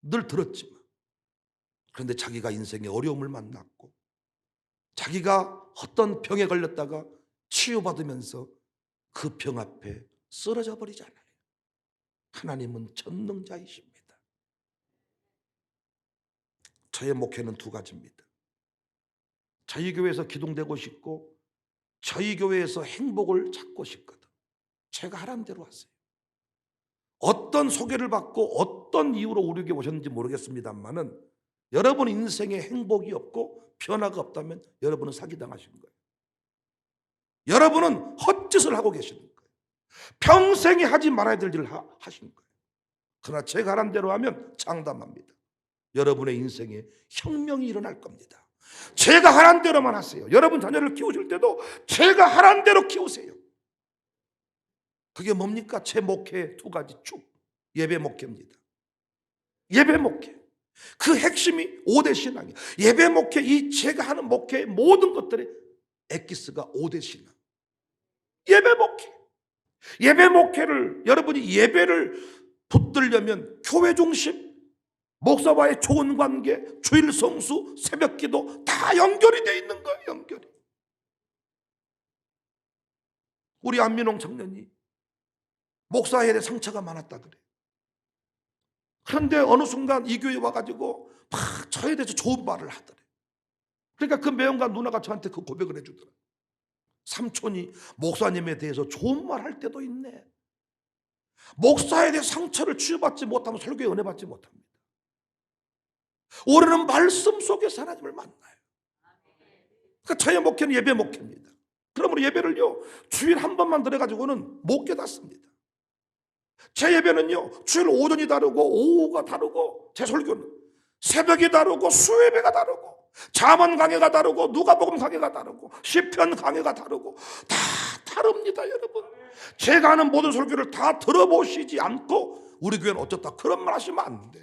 늘 들었지만. 그런데 자기가 인생에 어려움을 만났고 자기가 어떤 병에 걸렸다가 치유받으면서 그 병 앞에 쓰러져 버리잖아요. 하나님은 전능자이십니다. 저의 목회는 두 가지입니다. 저희 교회에서 기둥되고 싶고 저희 교회에서 행복을 찾고 싶거든. 제가 하라는 대로 하세요. 어떤 소개를 받고 어떤 이유로 우리 교회 오셨는지 모르겠습니다만은 여러분 인생에 행복이 없고 변화가 없다면 여러분은 사기당하신 거예요. 여러분은 헛짓을 하고 계시는 거예요. 평생에 하지 말아야 될 일을 하신 거예요. 그러나 제가 하라는 대로 하면 장담합니다. 여러분의 인생에 혁명이 일어날 겁니다. 제가 하라는 대로만 하세요. 여러분 자녀를 키우실 때도 제가 하라는 대로 키우세요. 그게 뭡니까? 제 목회 두 가지 쭉. 예배 목회입니다. 예배 목회. 그 핵심이 5대 신앙이에요. 예배 목회, 이 제가 하는 목회의 모든 것들의 엑기스가 5대 신앙. 예배 목회. 예배 목회를, 여러분이 예배를 붙들려면 교회 중심, 목사와의 좋은 관계, 주일 성수, 새벽 기도 다 연결이 돼 있는 거예요. 연결이. 우리 안민홍 청년이 목사에 대해 상처가 많았다 그래. 그런데 어느 순간 이 교회에 와가지고 막 저에 대해서 좋은 말을 하더래. 그러니까 그 매형과 누나가 저한테 그 고백을 해주더라. 삼촌이 목사님에 대해서 좋은 말 할 때도 있네. 목사에 대해 상처를 치유받지 못하면 설교에 은혜 받지 못합니다. 우리는 말씀 속에서 하나님을 만나요. 그러니까 저의 목회는 예배 목회입니다. 그러므로 예배를요 주일 한 번만 들어가지고는 못 깨닫습니다. 제 예배는요 주일 오전이 다르고 오후가 다르고, 제 설교는 새벽이 다르고 수요예배가 다르고 잠언 강해가 다르고 누가복음 강해가 다르고 시편 강해가 다르고 다 다릅니다. 여러분, 제가 하는 모든 설교를 다 들어보시지 않고 우리 교회는 어쩌다 그런 말 하시면 안 돼.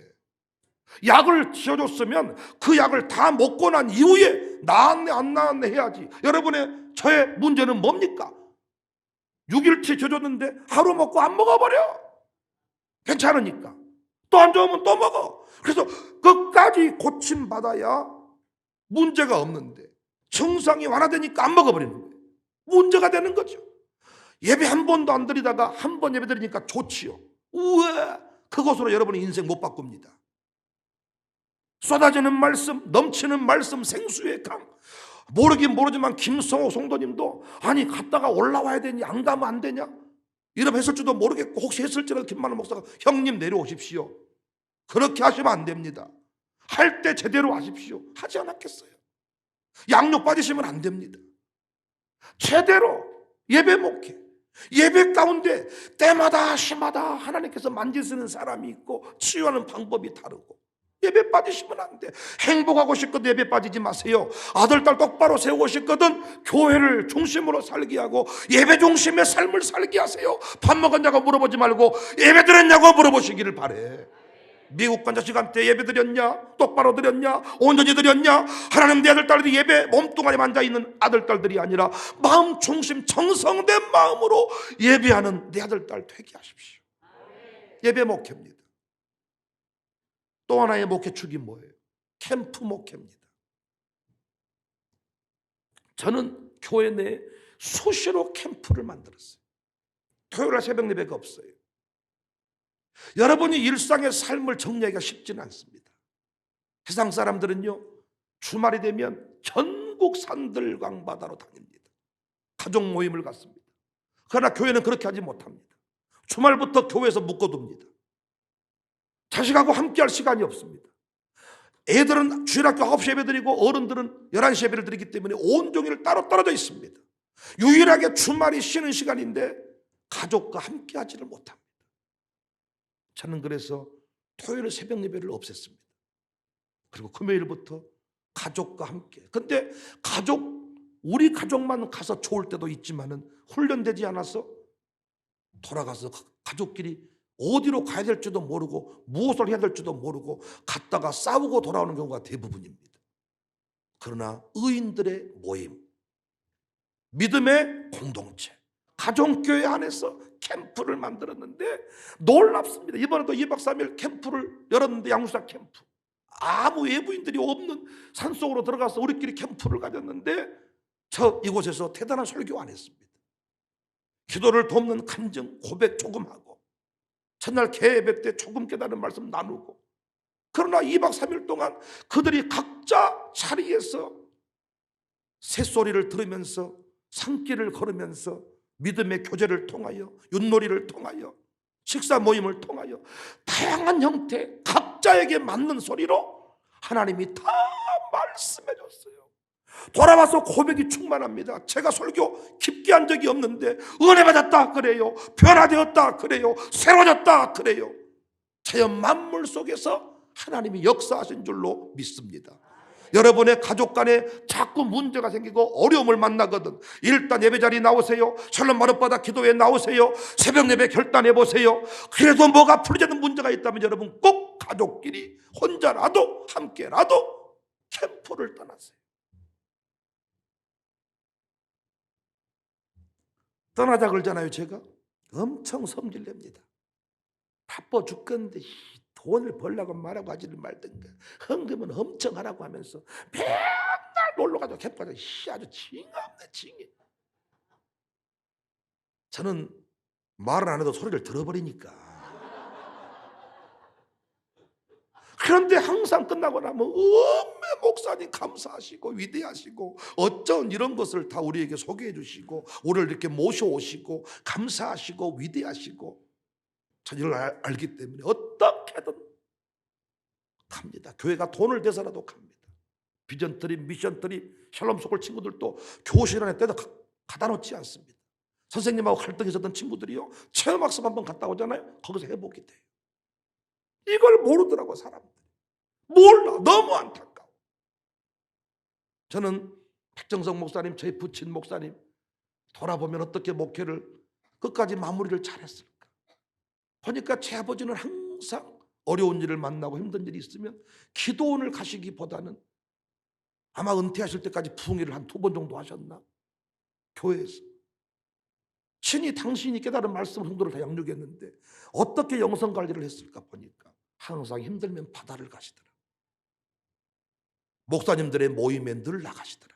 약을 지어줬으면 그 약을 다 먹고 난 이후에 나았네 안 나았네 해야지. 여러분의 저의 문제는 뭡니까? 6일치 지어줬는데 하루 먹고 안 먹어버려. 괜찮으니까 또 안 좋으면 또 먹어. 그래서 끝까지 고침받아야 문제가 없는데 증상이 완화되니까 안 먹어버리는 거예요. 문제가 되는 거죠. 예배 한 번도 안 드리다가 한 번 예배 드리니까 좋지요. 우와, 그것으로 여러분의 인생 못 바꿉니다. 쏟아지는 말씀, 넘치는 말씀, 생수의 강. 모르긴 모르지만 김성호 성도님도 아니 갔다가 올라와야 되니 안 가면 안 되냐? 이러면 했을지도 모르겠고, 혹시 했을지라도 김만호 목사가 형님 내려오십시오. 그렇게 하시면 안 됩니다. 할 때 제대로 하십시오. 하지 않았겠어요? 양육 빠지시면 안 됩니다. 제대로 예배 목회, 예배 가운데 때마다 시마다 하나님께서 만지시는 사람이 있고 치유하는 방법이 다르고, 예배 빠지시면 안 돼. 행복하고 싶거든 예배 빠지지 마세요. 아들 딸 똑바로 세우고 싶거든 교회를 중심으로 살게 하고 예배 중심의 삶을 살게 하세요. 밥 먹었냐고 물어보지 말고 예배 드렸냐고 물어보시기를 바래. 미국 간자식한테 예배 드렸냐? 똑바로 드렸냐? 온전히 드렸냐? 하나님, 내 아들 딸들이 예배 몸뚱아리 앉아있는 아들 딸들이 아니라 마음 중심 정성된 마음으로 예배하는 내 아들 딸 되게 하십시오. 예배 목회입니다. 또 하나의 목회축이 뭐예요? 캠프 목회입니다. 저는 교회 내에 수시로 캠프를 만들었어요. 토요일날 새벽 예배가 없어요. 여러분이 일상의 삶을 정리하기가 쉽지는 않습니다. 세상 사람들은요 주말이 되면 전국 산들 강바다로 다닙니다. 가족 모임을 갖습니다. 그러나 교회는 그렇게 하지 못합니다. 주말부터 교회에서 묶어둡니다. 자식하고 함께할 시간이 없습니다. 애들은 주일학교 9시 예배 드리고 어른들은 11시 예배를 드리기 때문에 온종일 따로 떨어져 있습니다. 유일하게 주말이 쉬는 시간인데 가족과 함께하지를 못합니다. 저는 그래서 토요일 새벽 예배를 없앴습니다. 그리고 금요일부터 가족과 함께. 근데 우리 가족만 가서 좋을 때도 있지만은 훈련되지 않아서 돌아가서 가족끼리 어디로 가야 될지도 모르고 무엇을 해야 될지도 모르고 갔다가 싸우고 돌아오는 경우가 대부분입니다. 그러나 의인들의 모임, 믿음의 공동체, 가정교회 안에서 캠프를 만들었는데 놀랍습니다. 이번에도 2박 3일 캠프를 열었는데, 양수사 캠프, 아무 외부인들이 없는 산속으로 들어가서 우리끼리 캠프를 가졌는데 저 이곳에서 대단한 설교 안 했습니다. 기도를 돕는 간증, 고백 조금 하고 첫날 개예배 때 조금 깨달은 말씀 나누고, 그러나 2박 3일 동안 그들이 각자 자리에서 새소리를 들으면서 산길을 걸으면서 믿음의 교제를 통하여, 윷놀이를 통하여, 식사 모임을 통하여 다양한 형태 각자에게 맞는 소리로 하나님이 다 말씀해 줬어요. 돌아와서 고백이 충만합니다. 제가 설교 깊게 한 적이 없는데 은혜 받았다 그래요, 변화되었다 그래요, 새로워졌다 그래요. 자연 만물 속에서 하나님이 역사하신 줄로 믿습니다. 여러분의 가족 간에 자꾸 문제가 생기고 어려움을 만나거든 일단 예배자리 나오세요. 샬롬 마룻바다 기도회 나오세요. 새벽 예배 결단해 보세요. 그래도 뭐가 풀리지 않는 문제가 있다면 여러분 꼭 가족끼리 혼자라도 함께라도 캠프를 떠나세요. 떠나자 그러잖아요. 제가 엄청 성질냅니다. 바빠 죽겠는데 돈을 벌려고 말하고 하지를 말든가, 헌금은 엄청 하라고 하면서 맨날 놀러가죠. 캠프 가서 아주 징없네 징해. 저는 말은 안 해도 소리를 들어버리니까. 그런데 항상 끝나고 나면 엄매 목사님 감사하시고 위대하시고 어쩐 이런 것을 다 우리에게 소개해 주시고 우리를 이렇게 모셔오시고 감사하시고 위대하시고, 전 이걸 알기 때문에 어떻게든 갑니다. 교회가 돈을 대서라도 갑니다. 비전 트립, 미션 트립, 샬롬 소굴 친구들도 교실 안에 떼다 가다 놓지 않습니다. 선생님하고 갈등이 있었던 친구들이요, 체험학습 한번 갔다 오잖아요. 거기서 회복이 돼요. 이걸 모르더라고 사람들이. 몰라. 너무 안타까워. 저는 박정성 목사님, 저희 부친 목사님 돌아보면 어떻게 목회를 끝까지 마무리를 잘했을까. 보니까 제 아버지는 항상 어려운 일을 만나고 힘든 일이 있으면 기도원을 가시기보다는 아마 은퇴하실 때까지 부흥회를 한 2번 정도 하셨나? 교회에서. 친히 당신이 깨달은 말씀 성도를 다 양육했는데 어떻게 영성 관리를 했을까 보니까 항상 힘들면 바다를 가시더라. 목사님들의 모임에 늘 나가시더라.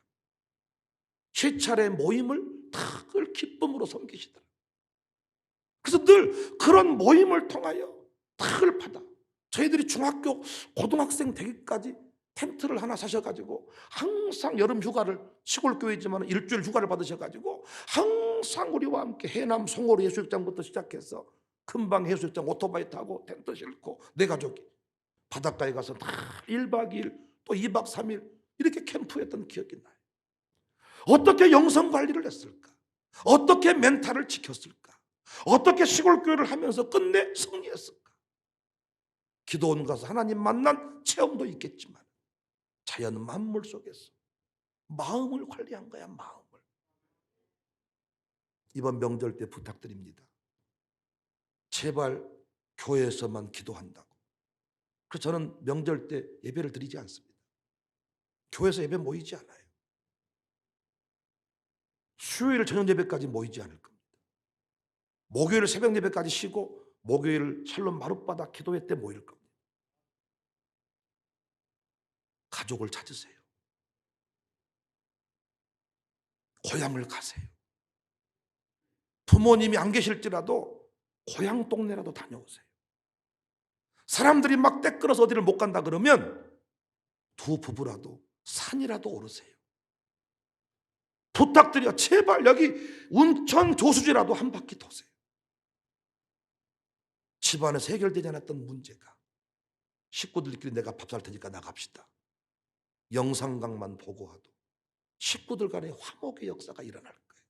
시찰의 모임을 늘 기쁨으로 섬기시더라. 그래서 늘 그런 모임을 통하여 늘 받아. 저희들이 중학교, 고등학생 되기까지 텐트를 하나 사셔가지고 항상 여름 휴가를, 시골 교회지만 일주일 휴가를 받으셔가지고 항상 우리와 함께 해남 송오리 해수욕장부터 시작해서 금방 해수욕장 오토바이 타고 텐트 싣고 내 가족이 바닷가에 가서 다 1박 2일 또 2박 3일 이렇게 캠프했던 기억이 나요. 어떻게 영성 관리를 했을까? 어떻게 멘탈을 지켰을까? 어떻게 시골 교회를 하면서 끝내 승리했을까? 기도원 가서 하나님 만난 체험도 있겠지만 자연 만물 속에서 마음을 관리한 거야. 마음을. 이번 명절 때 부탁드립니다. 제발 교회에서만 기도한다고. 그래서 저는 명절 때 예배를 드리지 않습니다. 교회에서 예배 모이지 않아요. 수요일 저녁 예배까지 모이지 않을 겁니다. 목요일 새벽 예배까지 쉬고 목요일 샬롬 마룻바닥 기도회 때 모일 겁니다. 가족을 찾으세요. 고향을 가세요. 부모님이 안 계실지라도 고향 동네라도 다녀오세요. 사람들이 막 떼끌어서 어디를 못 간다 그러면 두 부부라도 산이라도 오르세요. 부탁드려. 제발 여기 운천 조수지라도 한 바퀴 도세요. 집안에서 해결되지 않았던 문제가 식구들끼리 내가 밥 살 테니까 나갑시다. 영상강만 보고와도 식구들 간의 화목의 역사가 일어날 거예요.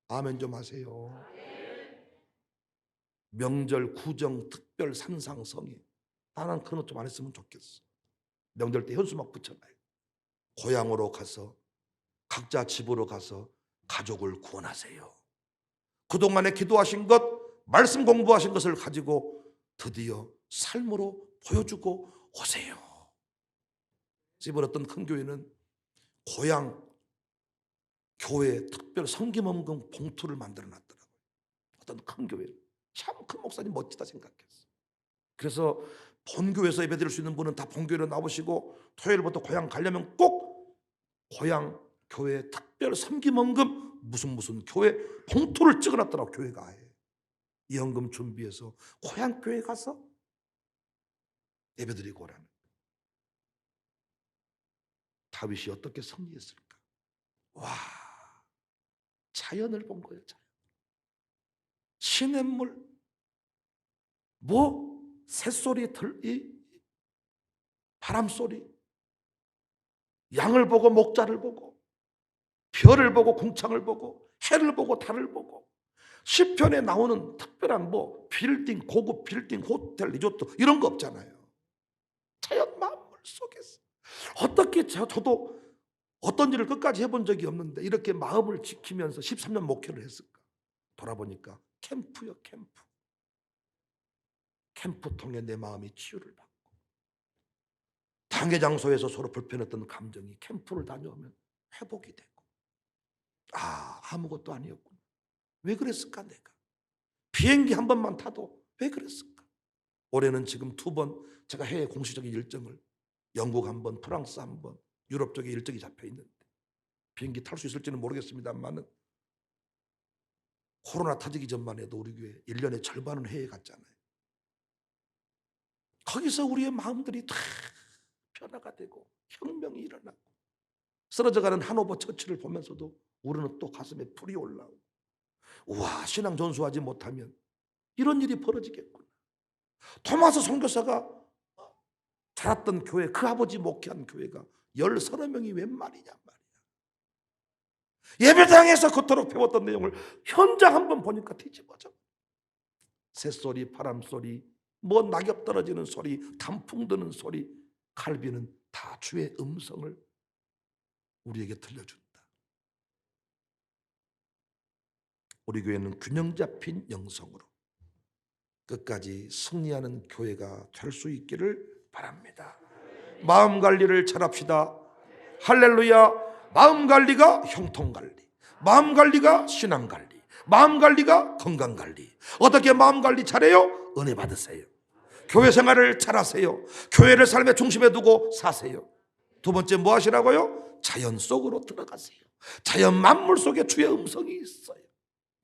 아멘 좀 하세요. 명절 구정 특별 산상성에 나는 그런 것 좀 안 했으면 좋겠어. 명절 때 현수막 붙여놔요. 고향으로 가서 각자 집으로 가서 가족을 구원하세요. 그동안에 기도하신 것, 말씀 공부하신 것을 가지고 드디어 삶으로 보여주고 오세요. 이번 어떤 큰 교회는 고향 교회 특별 성김원금 봉투를 만들어 놨더라고요. 어떤 큰 교회를. 참 큰 목사님 멋지다 생각했어. 그래서 본교회에서 예배 드릴 수 있는 분은 다 본교회로 나오시고 토요일부터 고향 가려면 꼭 고향 교회 특별 섬김원금 무슨 교회 봉투를 찍어놨더라고. 교회가 아예 이 헌금 준비해서 고향 교회 가서 예배드리고 오라는. 다윗이 어떻게 승리했을까? 와, 자연을 본 거예요. 자연. 시냇물, 새소리, 바람소리, 양을 보고 목자를 보고 별을 보고 궁창을 보고 해를 보고 달을 보고 시편에 나오는 특별한 빌딩, 고급 빌딩, 호텔, 리조트 이런 거 없잖아요. 자연 만물 속에서 어떻게 저도 어떤 일을 끝까지 해본 적이 없는데 이렇게 마음을 지키면서 13년 목회를 했을까? 돌아보니까 캠프요, 캠프. 캠프 통해 내 마음이 치유를 받고 당회 장소에서 서로 불편했던 감정이 캠프를 다녀오면 회복이 되고 아무것도 아니었구나. 왜 그랬을까 내가? 비행기 한 번만 타도 왜 그랬을까? 올해는 지금 2번 제가 해외 공식적인 일정을 영국 한 번, 프랑스 한 번, 유럽 쪽에 일정이 잡혀 있는데 비행기 탈 수 있을지는 모르겠습니다만은 코로나 터지기 전만 해도 우리 교회 1년에 절반은 해외 갔잖아요. 거기서 우리의 마음들이 다 변화가 되고 혁명이 일어나고 쓰러져가는 하노버 처치를 보면서도 우리는 또 가슴에 불이 올라오고 우와, 신앙 전수하지 못하면 이런 일이 벌어지겠구나. 토마스 선교사가 자랐던 교회, 그 아버지 목회한 교회가 10-30명이 웬 말이냐 말이야. 예배당에서 그토록 배웠던 내용을 현장 한번 보니까 뒤집어져. 새소리, 바람소리, 뭐 낙엽 떨어지는 소리, 단풍 드는 소리, 갈비는 다 주의 음성을 우리에게 들려준다. 우리 교회는 균형 잡힌 영성으로 끝까지 승리하는 교회가 될 수 있기를 바랍니다. 마음 관리를 잘합시다. 할렐루야. 마음 관리가 형통 관리, 마음 관리가 신앙 관리, 마음 관리가 건강 관리. 어떻게 마음 관리 잘해요? 은혜 받으세요. 교회 생활을 잘하세요. 교회를 삶의 중심에 두고 사세요. 두 번째 뭐 하시라고요? 자연 속으로 들어가세요. 자연 만물 속에 주의 음성이 있어요.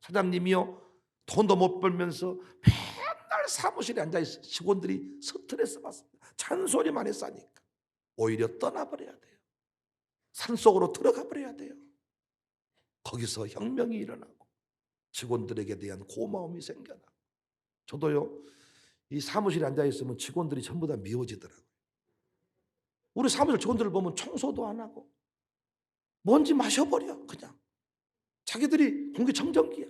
사장님이요, 돈도 못 벌면서 맨날 사무실에 앉아있어. 직원들이 스트레스 받습니다. 잔소리만 해서 하니까 오히려 떠나버려야 돼요. 산속으로 들어가 버려야 돼요. 거기서 혁명이 일어나고 직원들에게 대한 고마움이 생겨나고. 저도요, 이 사무실에 앉아있으면 직원들이 전부 다 미워지더라고요. 우리 사무실 직원들을 보면 청소도 안 하고 먼지 마셔버려. 그냥 자기들이 공기청정기야.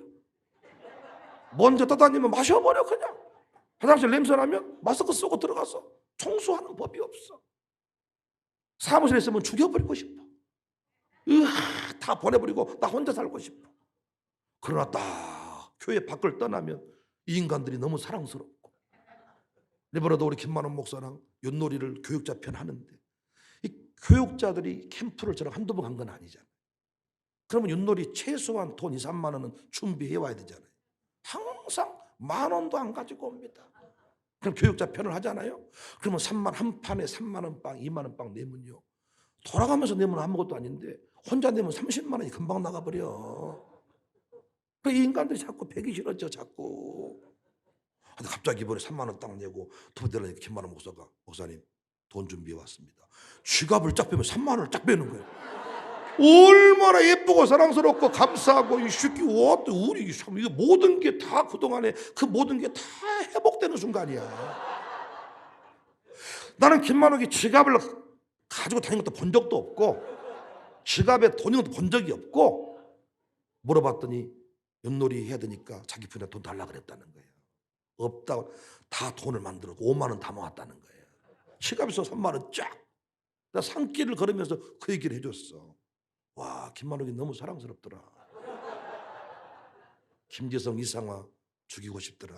먼저 떠다니면 마셔버려. 그냥 화장실 냄새 나면 마스크 쓰고 들어가서 청소하는 법이 없어. 사무실에 있으면 죽여버리고 싶어. 다 보내버리고 나 혼자 살고 싶어. 그러나 딱 교회 밖을 떠나면 이 인간들이 너무 사랑스럽고. 리버라도 우리 김만원 목사랑 윷놀이를 교육자 편 하는데 이 교육자들이 캠프를 저랑 한두 번 간 건 아니잖아요. 그러면 윷놀이 최소한 돈 2, 3만 원은 준비해 와야 되잖아요. 항상 10,000원도 안 가지고 옵니다. 그럼 교육자 편을 하잖아요. 그러면 한 판에 3만 원 빵, 2만 원 빵 내면요, 돌아가면서 내면 아무것도 아닌데 혼자 내면 30만 원이 금방 나가버려. 그 인간들이 자꾸 배기 싫어져. 자꾸. 근데 갑자기 이번에 3만 원 딱 내고 두 번 되니까 김만원 목사가, 목사님 돈 준비해 왔습니다. 지갑을 쫙 빼면 3만 원을 쫙 빼는 거예요. 얼마나 예쁘고 사랑스럽고 감사하고. 이 새끼 우리 참 이거 모든 게 다 그동안에 그 모든 게 다 회복되는 순간이야. 나는 김만옥이 지갑을 가지고 다니는 것도 본 적도 없고 지갑에 돈 있는 것도 본 적이 없고, 물어봤더니 윷놀이 해야 되니까 자기 편에 돈 달라 그랬다는 거예요. 없다고 다 돈을 만들었고 5만 원 다 모았다는 거예요. 지갑에서 3만 원 쫙. 나 산길을 걸으면서 그 얘기를 해줬어. 와, 김만옥이 너무 사랑스럽더라. 김재성, 이상화 죽이고 싶더라.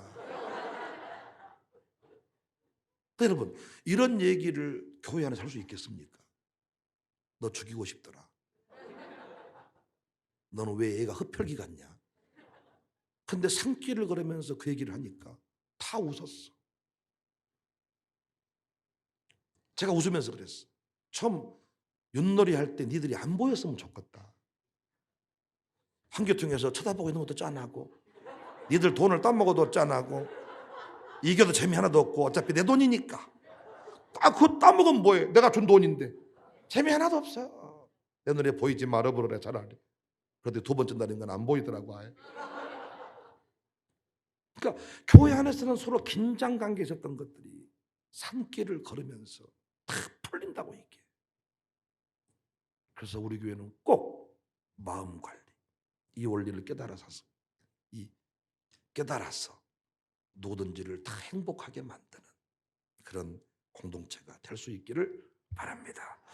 여러분, 이런 얘기를 교회 안에서 할 수 있겠습니까? 너 죽이고 싶더라. 너는 왜 애가 흡혈귀 같냐? 근데 산길을 걸으면서 그 얘기를 하니까 다 웃었어. 제가 웃으면서 그랬어. 처음 윷놀이 할 때 니들이 안 보였으면 좋겠다. 한교통에서 쳐다보고 있는 것도 짠하고 니들 돈을 따먹어도 짠하고 이겨도 재미 하나도 없고 어차피 내 돈이니까. 그거 따먹으면 뭐해? 내가 준 돈인데 재미 하나도 없어. 내 눈에 보이지 말아버려라 차라리. 그런데 두 번째 날인 건 안 보이더라고. 아예. 그러니까 교회 안에서는 서로 긴장 관계에 있었던 것들이 산길을 걸으면서 다 풀린다고 얘기해. 그래서 우리 교회는 꼭 마음 관리, 이 원리를 깨달아서 누구든지를 다 행복하게 만드는 그런 공동체가 될 수 있기를 바랍니다.